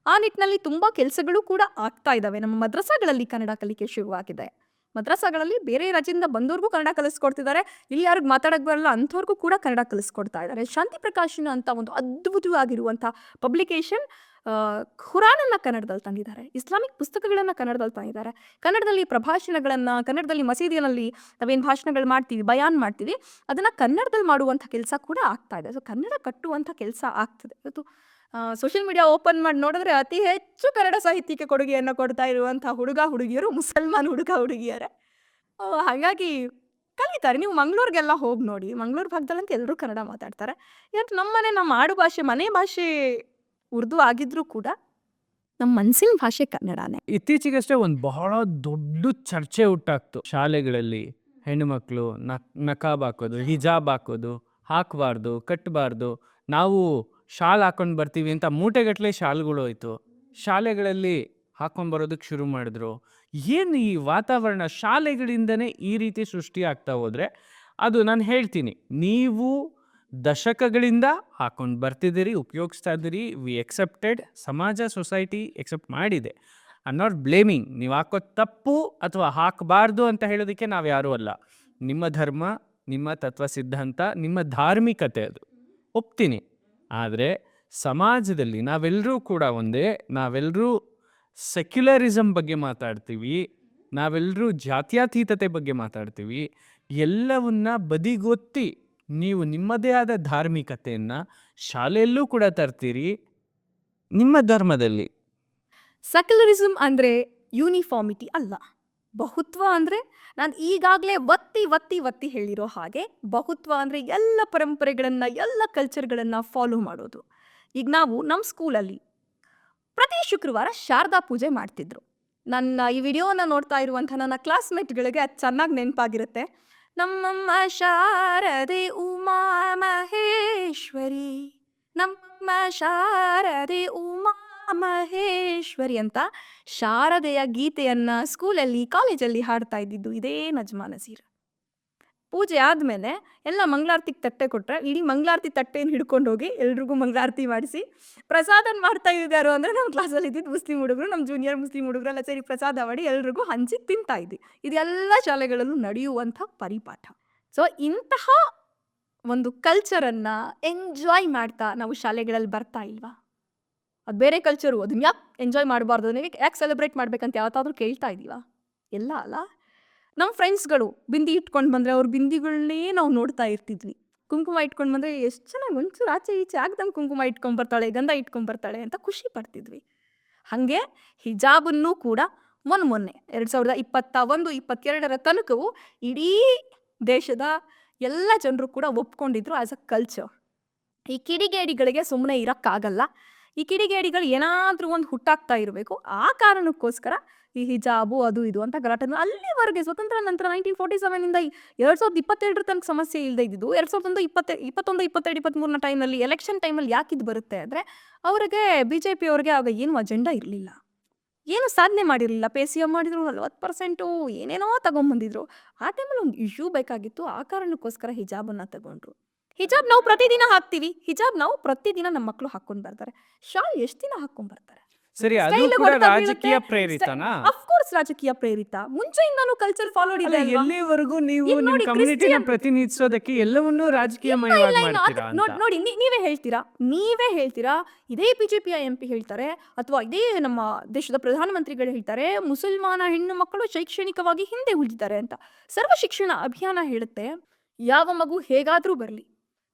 S1: ಆ ನಿಟ್ಟಿನಲ್ಲಿ ತುಂಬ ಕೆಲಸಗಳು ಕೂಡ ಆಗ್ತಾ ಇದ್ದಾವೆ. ನಮ್ಮ ಮದ್ರಸಾಗಳಲ್ಲಿ ಕನ್ನಡ ಕಲಿಕೆ ಶುರುವಾಗಿದೆ. ಮದ್ರಸಾಗಳಲ್ಲಿ ಬೇರೆ ರಾಜ್ಯದಿಂದ ಬಂದವ್ರಿಗೂ ಕನ್ನಡ ಕಲಿಸ್ಕೊಡ್ತಿದ್ದಾರೆ. ಇಲ್ಲಿ ಯಾರಿಗೆ ಮಾತಾಡಕ್ಕೆ ಬರಲ್ಲ ಅಂಥವ್ರಿಗೂ ಕೂಡ ಕನ್ನಡ ಕಲಿಸ್ಕೊಡ್ತಾ ಇದ್ದಾರೆ. ಶಾಂತಿ ಪ್ರಕಾಶನ ಅಂತ ಒಂದು ಅದ್ಭುತವಾಗಿರುವಂಥ ಪಬ್ಲಿಕೇಶನ್ ಖುರಾನನ್ನು ಕನ್ನಡದಲ್ಲಿ ತಂದಿದ್ದಾರೆ. ಇಸ್ಲಾಮಿಕ್ ಪುಸ್ತಕಗಳನ್ನು ಕನ್ನಡದಲ್ಲಿ ತಂದಿದ್ದಾರೆ. ಕನ್ನಡದಲ್ಲಿ ಪ್ರಭಾಷಣಗಳನ್ನು ಕನ್ನಡದಲ್ಲಿ ಮಸೀದಿಯಲ್ಲಿ ನಾವೇನು ಭಾಷಣಗಳು ಮಾಡ್ತೀವಿ, ಬಯಾನ್ ಮಾಡ್ತೀವಿ, ಅದನ್ನು ಕನ್ನಡದಲ್ಲಿ ಮಾಡುವಂಥ ಕೆಲಸ ಕೂಡ ಆಗ್ತಾ ಇದೆ. ಸೊ ಕನ್ನಡ ಕಟ್ಟುವಂಥ ಕೆಲಸ ಆಗ್ತದೆ. ಇವತ್ತು ಸೋಷಿಯಲ್ ಮೀಡಿಯಾ ಓಪನ್ ಮಾಡಿ ನೋಡಿದ್ರೆ ಅತಿ ಹೆಚ್ಚು ಕನ್ನಡ ಸಾಹಿತ್ಯಕ್ಕೆ ಕೊಡುಗೆಯನ್ನು ಕೊಡ್ತಾ ಇರುವಂಥ ಹುಡುಗ ಹುಡುಗಿಯರು ಮುಸಲ್ಮಾನ್ ಹುಡುಗ ಹುಡುಗಿಯರೇ. ಹಾಗಾಗಿ ಕಲಿತಾರೆ. ನೀವು ಮಂಗಳೂರಿಗೆಲ್ಲ ಹೋಗಿ ನೋಡಿ, ಮಂಗಳೂರು ಭಾಗದಲ್ಲಂತೂ ಎಲ್ಲರೂ ಕನ್ನಡ ಮಾತಾಡ್ತಾರೆ. ಇವತ್ತು ನಮ್ಮ ಆಡು ಭಾಷೆ ಮನೆ ಭಾಷೆ ಉರ್ದು ಆಗಿದ್ರೂ ಕೂಡ ನಮ್ಮ ಮನಸ್ಸಿನ ಭಾಷೆ ಕನ್ನಡನೇ.
S2: ಇತ್ತೀಚೆಗಷ್ಟೇ ಒಂದು ಬಹಳ ದೊಡ್ಡ ಚರ್ಚೆ ಹುಟ್ಟಾಕ್ತು ಶಾಲೆಗಳಲ್ಲಿ. ಹೆಣ್ಣುಮಕ್ಳು ನಕಾಬ್ ಹಾಕೋದು, ಹಿಜಾಬ್ ಹಾಕೋದು, ಹಾಕಬಾರ್ದು, ಕಟ್ಟಬಾರ್ದು, ನಾವು ಶಾಲ್ ಹಾಕೊಂಡು ಬರ್ತೀವಿ ಅಂತ ಮೂಟೆಗಟ್ಟಲೆ ಶಾಲ್ಗಳು ಹೋಯ್ತು. ಶಾಲೆಗಳಲ್ಲಿ ಹಾಕೊಂಡು ಬರೋದಕ್ಕೆ ಶುರು ಮಾಡಿದ್ರು. ಏನು ಈ ವಾತಾವರಣ ಶಾಲೆಗಳಿಂದನೇ ಈ ರೀತಿ ಸೃಷ್ಟಿ ಆಗ್ತಾ ಹೋದ್ರೆ ಅದು ನಾನು ಹೇಳ್ತೀನಿ, ನೀವು ದಶಕಗಳಿಂದ ಹಾಕೊಂಡು ಬರ್ತಿದ್ದೀರಿ, ಉಪಯೋಗಿಸ್ತಾ ಇದ್ದೀರಿ, ವಿ ಎಕ್ಸೆಪ್ಟೆಡ್, ಸಮಾಜ ಸೊಸೈಟಿ ಎಕ್ಸೆಪ್ಟ್ ಮಾಡಿದೆ. I not blaming. ನೀವು ಹಾಕೋದು ತಪ್ಪು ಅಥವಾ ಹಾಕಬಾರ್ದು ಅಂತ ಹೇಳೋದಕ್ಕೆ ನಾವು ಯಾರೂ ಅಲ್ಲ. ನಿಮ್ಮ ಧರ್ಮ, ನಿಮ್ಮ ತತ್ವ ಸಿದ್ಧಾಂತ, ನಿಮ್ಮ ಧಾರ್ಮಿಕತೆ ಅದು ಒಪ್ತೀನಿ. ಆದರೆ ಸಮಾಜದಲ್ಲಿ ನಾವೆಲ್ಲರೂ ಕೂಡ ಒಂದೇ. ನಾವೆಲ್ಲರೂ ಸೆಕ್ಯುಲರಿಸಮ್ ಬಗ್ಗೆ ಮಾತಾಡ್ತೀವಿ, ನಾವೆಲ್ಲರೂ ಜಾತ್ಯತೀತತೆ ಬಗ್ಗೆ ಮಾತಾಡ್ತೀವಿ. ಎಲ್ಲವನ್ನ ಬದಿಗೊತ್ತಿ ನೀವು ನಿಮ್ಮದೇ ಆದ ಧಾರ್ಮಿಕತೆಯನ್ನು ಶಾಲೆಯಲ್ಲೂ ಕೂಡ ತರ್ತೀರಿ ನಿಮ್ಮ ಧರ್ಮದಲ್ಲಿ.
S1: ಸೆಕ್ಯುಲರಿಸಮ್ ಅಂದರೆ ಯೂನಿಫಾರ್ಮಿಟಿ ಅಲ್ಲ. ಬಹುತ್ವ ಅಂದರೆ ನಾನು ಈಗಾಗಲೇ ಒತ್ತಿ ಒತ್ತಿ ಒತ್ತಿ ಹೇಳಿರೋ ಹಾಗೆ ಬಹುತ್ವ ಅಂದರೆ ಎಲ್ಲ ಪರಂಪರೆಗಳನ್ನು ಎಲ್ಲ ಕಲ್ಚರ್ಗಳನ್ನು ಫಾಲೋ ಮಾಡೋದು. ಈಗ ನಾವು ನಮ್ಮ ಸ್ಕೂಲಲ್ಲಿ ಪ್ರತಿ ಶುಕ್ರವಾರ ಶಾರದಾ ಪೂಜೆ ಮಾಡ್ತಿದ್ರು. ನನ್ನ ಈ ವಿಡಿಯೋನ ನೋಡ್ತಾ ಇರುವಂಥ ನನ್ನ ಕ್ಲಾಸ್ಮೇಟ್ಗಳಿಗೆ ಅದು ಚೆನ್ನಾಗಿ ನೆನಪಾಗಿರುತ್ತೆ. ನಮ್ಮಮ್ಮ ಶಾರದೆ ಉಮಾ ಮಹೇಶ್ವರಿ, ನಮ್ಮ ಶಾರದೆ ಉಮಾ ಮಹೇಶ್ವರಿ ಅಂತ ಶಾರದೆಯ ಗೀತೆಯನ್ನು ಸ್ಕೂಲಲ್ಲಿ ಕಾಲೇಜಲ್ಲಿ ಹಾಡ್ತಾ ಇದ್ದಿದ್ದು ಇದೇ ನಜ್ಮಾ ನಜೀರ್. ಪೂಜೆ ಆದಮೇಲೆ ಎಲ್ಲ ಮಂಗಳಾರತಿಗೆ ತಟ್ಟೆ ಕೊಟ್ಟರೆ ಇಡೀ ಮಂಗಳಾರತಿ ತಟ್ಟೆಯನ್ನು ಹಿಡ್ಕೊಂಡು ಹೋಗಿ ಎಲ್ರಿಗೂ ಮಂಗಳಾರತಿ ಮಾಡಿಸಿ ಪ್ರಸಾದನ ಮಾಡ್ತಾ ಇದ್ದಾರೋ ಅಂದರೆ ನಮ್ಮ ಕ್ಲಾಸಲ್ಲಿ ಇದ್ದಿದ್ದು ಮುಸ್ಲಿಂ ಹುಡುಗರು, ನಮ್ಮ ಜೂನಿಯರ್ ಮುಸ್ಲಿಂ ಹುಡುಗರೆಲ್ಲ ಸೇರಿ ಪ್ರಸಾದ ಮಾಡಿ ಎಲ್ರಿಗೂ ಹಂಚಿ ತಿಂತಾ ಇದ್ವಿ. ಇದೆಲ್ಲ ಶಾಲೆಗಳಲ್ಲೂ ನಡೆಯುವಂಥ ಪರಿಪಾಠ. ಸೊ ಇಂತಹ ಒಂದು ಕಲ್ಚರನ್ನು ಎಂಜಾಯ್ ಮಾಡ್ತಾ ನಾವು ಶಾಲೆಗಳಲ್ಲಿ ಬರ್ತಾ ಇಲ್ವಾ? ಅದು ಬೇರೆ ಕಲ್ಚರು, ಅದನ್ನ ಯಾಕೆ ಎಂಜಾಯ್ ಮಾಡಬಾರ್ದು, ನೀವು ಯಾಕೆ ಸೆಲೆಬ್ರೇಟ್ ಮಾಡ್ಬೇಕಂತ ಯಾವತ್ತಾದ್ರೂ ಕೇಳ್ತಾ ಇದ್ದೀವಾ? ಎಲ್ಲ ಅಲ್ಲ. ನಮ್ಮ ಫ್ರೆಂಡ್ಸ್ಗಳು ಬಿಂದಿ ಇಟ್ಕೊಂಡು ಬಂದರೆ ಅವ್ರ ಬಿಂದಿಗಳನ್ನೇ ನಾವು ನೋಡ್ತಾ ಇರ್ತಿದ್ವಿ. ಕುಂಕುಮ ಇಟ್ಕೊಂಡು ಬಂದರೆ ಎಷ್ಟು ಚೆನ್ನಾಗಿ ಒಂಚೂರು ಆಚೆ ಈಚೆ ಆಗ್ದಂಗೆ ಕುಂಕುಮ ಇಟ್ಕೊಂಡ್ಬರ್ತಾಳೆ, ಗಂಧ ಇಟ್ಕೊಂಡ್ಬರ್ತಾಳೆ ಅಂತ ಖುಷಿ ಪಡ್ತಿದ್ವಿ. ಹಾಗೆ ಹಿಜಾಬನ್ನು ಕೂಡ ಮೊನ್ನೆ 2021-22 ತನಕವೂ ಇಡೀ ದೇಶದ ಎಲ್ಲ ಜನರು ಕೂಡ ಒಪ್ಕೊಂಡಿದ್ರು ಆ್ಯಸ್ ಅ ಕಲ್ಚರ್. ಈ ಕಿಡಿಗೇಡಿಗಳಿಗೆ ಸುಮ್ಮನೆ ಇರೋಕ್ಕಾಗಲ್ಲ. ಈ ಕಿಡಿಗೇಡಿಗಳು ಏನಾದರೂ ಒಂದು ಹುಟ್ಟಾಗ್ತಾ ಇರಬೇಕು. ಆ ಕಾರಣಕ್ಕೋಸ್ಕರ ಈ ಹಿಜಾಬು ಅದು ಇದು ಅಂತ ಗಲಾಟೆ. ಅಲ್ಲಿವರೆಗೆ ಸ್ವತಂತ್ರ ನಂತರ 1947 2022 ತನಕ ಸಮಸ್ಯೆ ಇಲ್ಲದೆ ಇದ್ದಿದ್ದು 2021-22-23 ಟೈಮಲ್ಲಿ ಎಲೆಕ್ಷನ್ ಟೈಮಲ್ಲಿ ಯಾಕಿದ್ದು ಬರುತ್ತೆ ಅಂದರೆ ಅವರಿಗೆ BJP ಅವ್ರಿಗೆ ಆಗ ಏನು ಅಜೆಂಡಾ ಇರಲಿಲ್ಲ, ಏನು ಸಾಧನೆ ಮಾಡಿರಲಿಲ್ಲ. PCM ಮಾಡಿದ್ರು 40% ಏನೇನೋ ತಗೊಂಬಂದಿದ್ರು. ಆ ಟೈಮಲ್ಲಿ ಒಂದು ಇಶ್ಯೂ ಬೇಕಾಗಿತ್ತು. ಆ ಕಾರಣಕ್ಕೋಸ್ಕರ ಹಿಜಾಬನ್ನು ತಗೊಂಡ್ರು. ಹಿಜಾಬ್ ನಾವು ಪ್ರತಿದಿನ ಹಾಕ್ತೀವಿ. ಹಿಜಾಬ್ ನಾವು ಪ್ರತಿದಿನ ನಮ್ಮ ಮಕ್ಕಳು ಹಾಕೊಂಡು ಬರ್ತಾರೆ. ಶಾಲ್ ಎಷ್ಟು ದಿನ ಹಾಕೊಂಡು ಬರ್ತಾರೆ?
S2: ಸರಿ, ಅದು ಕೂಡ ರಾಜಕೀಯ ಪ್ರೇರಿತನಾ?
S1: ಅಫ್ಕೋರ್ಸ್ ರಾಜಕೀಯ ಪ್ರೇರಿತ. ಮುಂಚೆಯಿಂದನೂ ಕಲ್ಚರ್ ಫಾಲೋಡ್ ಇದೆ ಅಲ್ವಾ?
S2: ಎಲ್ಲಿವರೆಗೂ ನೀವು
S1: ಇಲ್ಲಿ
S2: ನಿಮ್ಮ
S1: ನೋಡಿ,
S2: ಕಮ್ಯುನಿಟಿನ ಪ್ರತಿನಿಧಿಸೋದಕ್ಕೆ ಎಲ್ಲವನ್ನೂ ರಾಜಕೀಯಮಯವಾಗಿ ಮಾಡ್ತೀರಾ ಅಂತ?
S1: ನೋಡಿ ನೀವೇ ಹೇಳ್ತೀರಾ ಇದೇ BJPಯ MP ಹೇಳ್ತಾರೆ ಅಥವಾ ಇದೇ ನಮ್ಮ ದೇಶದ ಪ್ರಧಾನಮಂತ್ರಿಗಳು ಹೇಳ್ತಾರೆ ಮುಸಲ್ಮಾನ ಹೆಣ್ಣು ಮಕ್ಕಳು ಶೈಕ್ಷಣಿಕವಾಗಿ ಹಿಂದೆ ಉಳಿದಿದ್ದಾರೆ ಅಂತ. ಸರ್ವ ಶಿಕ್ಷಣ ಅಭಿಯಾನ ಹೇಳುತ್ತೆ ಯಾವ ಮಗು ಹೇಗಾದ್ರೂ ಬರಲಿ,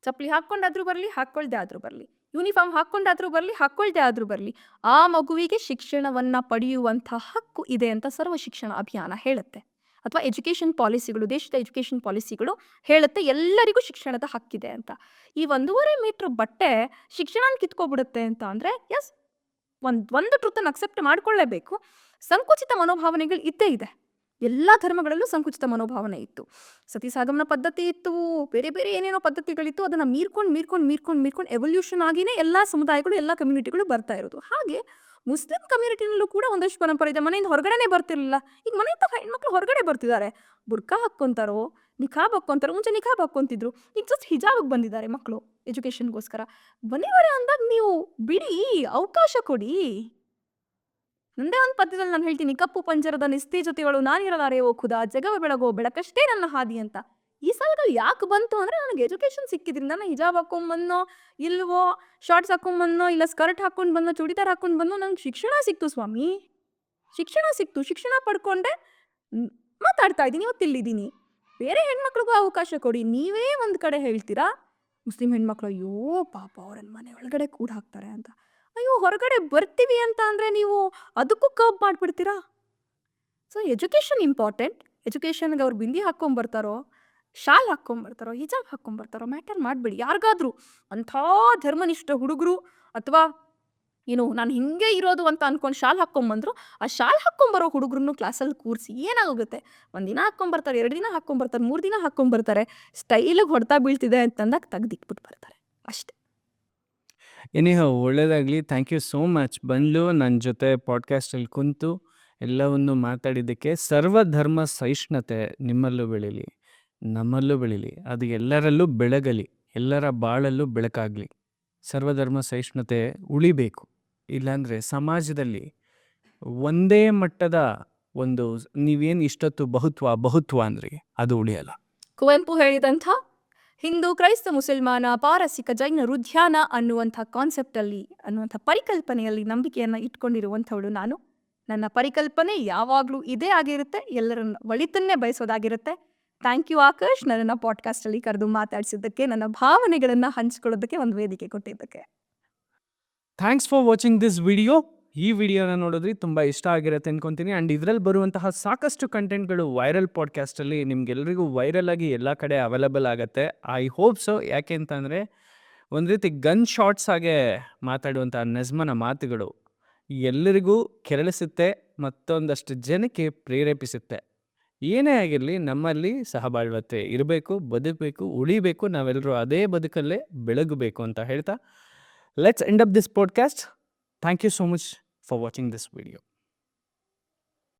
S1: ಚಪ್ಪಲಿ ಹಾಕ್ಕೊಂಡಾದ್ರೂ ಬರಲಿ, ಹಾಕ್ಕೊಳ್ದೆ ಆದ್ರೂ ಬರಲಿ, ಯೂನಿಫಾರ್ಮ್ ಹಾಕ್ಕೊಂಡಾದ್ರೂ ಬರಲಿ, ಹಾಕ್ಕೊಳ್ದೆ ಆದ್ರೂ ಬರಲಿ, ಆ ಮಗುವಿಗೆ ಶಿಕ್ಷಣವನ್ನು ಪಡೆಯುವಂಥ ಹಕ್ಕು ಇದೆ ಅಂತ ಸರ್ವ ಶಿಕ್ಷಣ ಅಭಿಯಾನ ಹೇಳುತ್ತೆ. ಅಥವಾ ಎಜುಕೇಷನ್ ಪಾಲಿಸಿಗಳು, ದೇಶದ ಎಜುಕೇಷನ್ ಪಾಲಿಸಿಗಳು ಹೇಳುತ್ತೆ ಎಲ್ಲರಿಗೂ ಶಿಕ್ಷಣದ ಹಕ್ಕಿದೆ ಅಂತ. ಈ 1.5 ಮೀಟ್ರ್ ಬಟ್ಟೆ ಶಿಕ್ಷಣ ಕಿತ್ಕೊಬಿಡುತ್ತೆ ಅಂತ ಅಂದರೆ ಎಸ್, ಒಂದು ಟ್ರುತನ್ನು ಅಕ್ಸೆಪ್ಟ್ ಮಾಡ್ಕೊಳ್ಳೇಬೇಕು. ಸಂಕುಚಿತ ಮನೋಭಾವನೆಗಳು ಇದ್ದೇ ಇದೆ. ಎಲ್ಲ ಧರ್ಮಗಳಲ್ಲೂ ಸಂಕುಚಿತ ಮನೋಭಾವನೆ ಇತ್ತು. ಸತಿಸಾಗಮನ ಪದ್ಧತಿ ಇತ್ತು, ಬೇರೆ ಬೇರೆ ಏನೇನೋ ಪದ್ಧತಿಗಳಿತ್ತು. ಅದನ್ನು ಮೀರ್ಕೊಂಡು ಎವಲ್ಯೂಷನ್ ಆಗಿನೇ ಎಲ್ಲ ಸಮುದಾಯಗಳು, ಎಲ್ಲ ಕಮ್ಯುನಿಟಿಗಳು ಬರ್ತಾ ಇರೋದು. ಹಾಗೆ ಮುಸ್ಲಿಂ ಕಮ್ಯುನಿಟಿನಲ್ಲೂ ಕೂಡ ಒಂದಷ್ಟು ಪರಂಪರೆ ಇದೆ. ಮನೆಯಿಂದ ಹೊರಗಡೆನೇ ಬರ್ತಿರ್ಲಿಲ್ಲ. ಈಗ ಮನೆಯಿಂದ ಹೆಣ್ಮಕ್ಳು ಹೊರಗಡೆ ಬರ್ತಿದ್ದಾರೆ. ಬುರ್ಕಾ ಹಾಕ್ಕೊಂತಾರೋ, ನಿಖಾಬ್ ಹಾಕ್ಕೊಂತಾರೋ. ಮುಂಚೆ ನಿಖಾಬ್ ಹಾಕ್ಕೊಂತಿದ್ರು, ಈಗ ಜಸ್ಟ್ ಹಿಜಾಬಿಗೆ ಬಂದಿದ್ದಾರೆ ಮಕ್ಕಳು ಎಜುಕೇಷನ್ಗೋಸ್ಕರ. ಬನ್ನಿವರೆ ಅಂದಾಗ ನೀವು ಬಿಡಿ, ಅವಕಾಶ ಕೊಡಿ. ನಂದೇ ಒಂದು ಪದ್ಯದಲ್ಲಿ ನಾನು ಹೇಳ್ತೀನಿ, ಕಪ್ಪು ಪಂಜರದ ನಿಸ್ತೇಜತೆಗಳು ನಾನಿರಲಾರೆ ಓ ಖುದಾ, ಜಗವ ಬೆಳಗೋ ಬೆಳಕಷ್ಟೇ ನನ್ನ ಹಾದಿ ಅಂತ. ಈ ಸಾಲಗಳು ಯಾಕೆ ಬಂತು ಅಂದರೆ, ನನಗೆ ಎಜುಕೇಷನ್ ಸಿಕ್ಕಿದ್ರಿಂದ. ನಾನು ಹಿಜಾಬ್ ಹಾಕೊಂಡ್ಬಂದೋ ಇಲ್ವೋ, ಶಾರ್ಟ್ಸ್ ಹಾಕೊಂಡ್ಬಂದೋ, ಇಲ್ಲ ಸ್ಕರ್ಟ್ ಹಾಕೊಂಡು ಬಂದೋ, ಚೂಡಿದಾರ್ ಹಾಕೊಂಡು ಬಂದೋ, ನಂಗೆ ಶಿಕ್ಷಣ ಸಿಕ್ತು ಸ್ವಾಮಿ. ಶಿಕ್ಷಣ ಸಿಕ್ತು, ಶಿಕ್ಷಣ ಪಡ್ಕೊಂಡೆ ಮಾತಾಡ್ತಾ ಇದ್ದೀನಿ, ಇವತ್ತಿಲ್ಲಿದ್ದೀನಿ. ಬೇರೆ ಹೆಣ್ಮಕ್ಳಿಗೂ ಅವಕಾಶ ಕೊಡಿ. ನೀವೇ ಒಂದು ಕಡೆ ಹೇಳ್ತೀರಾ ಮುಸ್ಲಿಂ ಹೆಣ್ಮಕ್ಳು, ಅಯ್ಯೋ ಪಾಪ ಅವ್ರನ್ನ ಮನೆ ಒಳಗಡೆ ಕೂಡ ಹಾಕ್ತಾರೆ ಅಂತ. ಅಯ್ಯೋ ಹೊರಗಡೆ ಬರ್ತೀವಿ ಅಂತ ಅಂದರೆ ನೀವು ಅದಕ್ಕೂ ಕರ್ಬ್ ಮಾಡಿಬಿಡ್ತೀರಾ. So education important. ಎಜುಕೇಷನ್ಗೆ ಅವ್ರು ಬಿಂದಿ ಹಾಕ್ಕೊಂಬರ್ತಾರೋ, ಶಾಲ್ ಹಾಕ್ಕೊಂಬರ್ತಾರೋ, ಹಿಜಾಬ್ ಹಾಕ್ಕೊಂಬರ್ತಾರೋ ಮ್ಯಾಟರ್ ಮಾಡಬೇಡಿ. ಯಾರಿಗಾದ್ರೂ ಅಂಥ ಧರ್ಮನಿಷ್ಠ ಹುಡುಗರು ಅಥವಾ ನಾನು ಹಿಂಗೆ ಇರೋದು ಅಂತ ಅಂದ್ಕೊಂಡು ಶಾಲ್ ಹಾಕ್ಕೊಂಬಂದ್ರು, ಆ ಶಾಲ್ ಹಾಕ್ಕೊಂಬರೋ ಹುಡುಗರನ್ನು ಕ್ಲಾಸಲ್ಲಿ ಕೂರಿಸಿ ಏನಾಗುತ್ತೆ, ಒಂದಿನ ಹಾಕ್ಕೊಂಬರ್ತಾರೆ, 2 ದಿನ ಹಾಕ್ಕೊಂಬರ್ತಾರೆ, 3 ದಿನ ಹಾಕ್ಕೊಂಬರ್ತಾರೆ. ಸ್ಟೈಲಿಗೆ ಹೊಡೆತ ಬೀಳ್ತಿದೆ ಅಂತಂದಾಗ ತೆಗ್ದಿಕ್ಬಿಟ್ಟು ಬರ್ತಾರೆ ಅಷ್ಟೇ.
S2: ಎನಿಹೌ ಒಳ್ಳೆಯದಾಗಲಿ. ಥ್ಯಾಂಕ್ ಯು ಸೋ ಮಚ್ ಬಂದು ನನ್ನ ಜೊತೆ ಪಾಡ್ಕಾಸ್ಟಲ್ಲಿ ಕುಂತು ಎಲ್ಲವನ್ನು ಮಾತಾಡಿದ್ದಕ್ಕೆ. ಸರ್ವಧರ್ಮ ಸಹಿಷ್ಣುತೆ ನಿಮ್ಮಲ್ಲೂ ಬೆಳೀಲಿ, ನಮ್ಮಲ್ಲೂ ಬೆಳೀಲಿ, ಅದು ಎಲ್ಲರಲ್ಲೂ ಬೆಳಗಲಿ, ಎಲ್ಲರ ಬಾಳಲ್ಲೂ ಬೆಳಕಾಗಲಿ. ಸರ್ವಧರ್ಮ ಸಹಿಷ್ಣುತೆ ಉಳಿಬೇಕು. ಇಲ್ಲಾಂದರೆ ಸಮಾಜದಲ್ಲಿ ಒಂದೇ ಮಟ್ಟದ ಒಂದು ನೀವೇನು ಇಷ್ಟೊತ್ತು ಬಹುತ್ವ ಅಂದ್ರಿ, ಅದು ಉಳಿಯಲ್ಲ.
S1: ಕುವೆಂಪು ಹೇಳಿದಂಥ ಹಿಂದೂ, ಕ್ರೈಸ್ತ, ಮುಸಲ್ಮಾನ, ಪಾರಸಿಕ, ಜೈನರು ಧ್ಯಾನ ಅನ್ನುವಂಥ ಕಾನ್ಸೆಪ್ಟಲ್ಲಿ, ಅನ್ನುವಂಥ ಪರಿಕಲ್ಪನೆಯಲ್ಲಿ ನಂಬಿಕೆಯನ್ನು ಇಟ್ಕೊಂಡಿರುವಂಥವಳು ನಾನು. ನನ್ನ ಪರಿಕಲ್ಪನೆ ಯಾವಾಗಲೂ ಇದೇ ಆಗಿರುತ್ತೆ, ಎಲ್ಲರನ್ನ ಒಳಿತನ್ನೇ ಬಯಸೋದಾಗಿರುತ್ತೆ. ಥ್ಯಾಂಕ್ ಯು ಆಕಾಶ್, ನನ್ನನ್ನು ಪಾಡ್ಕಾಸ್ಟಲ್ಲಿ ಕರೆದು ಮಾತಾಡಿಸಿದ್ದಕ್ಕೆ, ನನ್ನ ಭಾವನೆಗಳನ್ನು ಹಂಚ್ಕೊಳ್ಳೋದಕ್ಕೆ ಒಂದು ವೇದಿಕೆ ಕೊಟ್ಟಿದ್ದಕ್ಕೆ.
S2: Thanks for watching this video. ಈ ವಿಡಿಯೋನ ನೋಡಿದ್ರಿ ತುಂಬ ಇಷ್ಟ ಆಗಿರುತ್ತೆ ಅನ್ಕೊತೀನಿ. ಆ್ಯಂಡ್ ಇದರಲ್ಲಿ ಬರುವಂತಹ ಸಾಕಷ್ಟು ಕಂಟೆಂಟ್ಗಳು ವೈರಲ್ ಪಾಡ್ಕಾಸ್ಟಲ್ಲಿ ನಿಮ್ಗೆಲ್ರಿಗೂ ವೈರಲ್ ಆಗಿ ಎಲ್ಲ ಕಡೆ ಅವೈಲಬಲ್ ಆಗುತ್ತೆ. I hope so. ಯಾಕೆ ಅಂತಂದರೆ ಒಂದು ರೀತಿ ಗನ್ ಶಾಟ್ಸ್ ಆಗೆ ಮಾತಾಡುವಂಥ ನಜ್ಮನ ಮಾತುಗಳು ಎಲ್ಲರಿಗೂ ಕೆರಳಿಸುತ್ತೆ, ಮತ್ತೊಂದಷ್ಟು ಜನಕ್ಕೆ ಪ್ರೇರೇಪಿಸುತ್ತೆ. ಏನೇ ಆಗಿರಲಿ, ನಮ್ಮಲ್ಲಿ ಸಹಬಾಳ್ವತೆ ಇರಬೇಕು, ಬದುಕಬೇಕು, ಉಳಿಬೇಕು. ನಾವೆಲ್ಲರೂ ಅದೇ ಬದುಕಲ್ಲೇ ಬೆಳಗಬೇಕು ಅಂತ ಹೇಳ್ತಾ, let's end up this podcast. Thank you so much for watching this video.